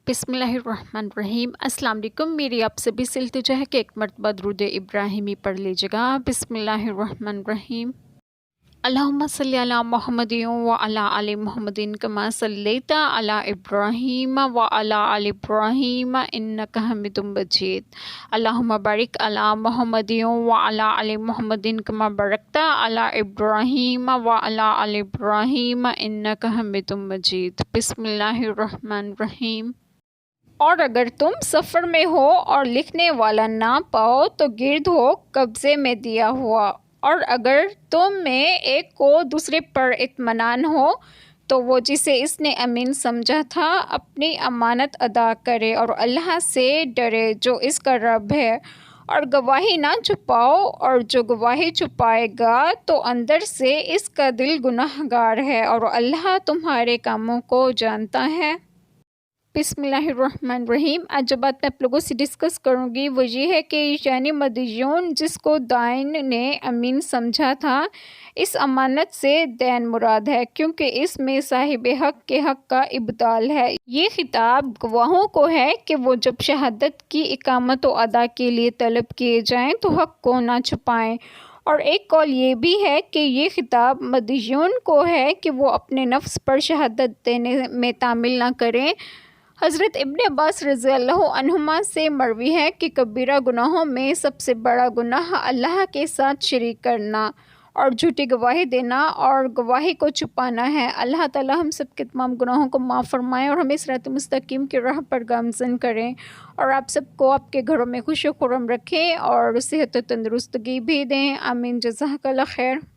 बिस्मिल्लाहिर्रहमानिर्रहीम। अस्सलाम वालेकुम। मेरी आप सभी से इल्तिजा है कि एक मरतबा दुरूद इब्राहिमी पढ़ लीजिएगा। बिस्मिल्लाहिर्रहमानिर्रहीम। अल्लाहुम्मा सल्ली अला मुहम्मदिन व अला आलि मुहम्मदिन कमा सल्लैता अला इब्राहीम व अला आलि इब्राहीम इन्नका हमीदुम मजीद। अल्लाहुम्मा बारिक अला मुहम्मदिन व अला आलि मुहम्मदिन कमा बारकता अला इब्राहीम व अला आलि इब्राहीम इन्नका हमीदुम मजीद। बिस्मिल्लाहिर्रहमानिर्रहीम। और अगर तुम सफ़र में हो और लिखने वाला ना पाओ तो गिर्द हो कब्ज़े में दिया हुआ, और अगर तुम में एक को दूसरे पर इत्मीनान हो तो वो जिसे इसने अमीन समझा था अपनी अमानत अदा करे और अल्लाह से डरे जो इसका रब है, और गवाही ना छुपाओ, और जो गवाही छुपाएगा तो अंदर से इसका दिल गुनाहगार है और अल्लाह तुम्हारे कामों को जानता है। बिस्मिल्लाहिर्रहमानिर्रहीम। आज जो बात मैं आप लोगों से डिस्कस करूंगी वो ये है कि यानी मदयून जिसको दाइन ने अमीन समझा था, इस अमानत से दैन मुराद है क्योंकि इसमें साहिब हक के हक का इब्ताल है। ये खिताब गवाहों को है कि वो जब शहादत की इकामत व अदा के लिए तलब किए जाएं तो हक को ना छुपाएं। और एक कौल ये भी है कि ये खिताब मदयून को है कि वो अपने नफ्स पर शहादत देने में तामिल ना करें। हज़रत इब्न अब्बास रज़ियल्लाहु अन्हुमा से मरवी है कि कबीरा गुनाहों में सबसे बड़ा गुनाह अल्लाह के साथ शरीक करना और झूठी गवाही देना और गवाही को छुपाना है। अल्लाह ताला हम सब के तमाम गुनाहों को माफ़ फरमाएँ और हमें सिरात मुस्तकीम की राह पर गामज़न करें, और आप सबको आपके घरों में खुश खुर्रम रखें और सेहत व तंदुरुस्तगी भी दें। आमीन। जज़ाकल्लाह खैर।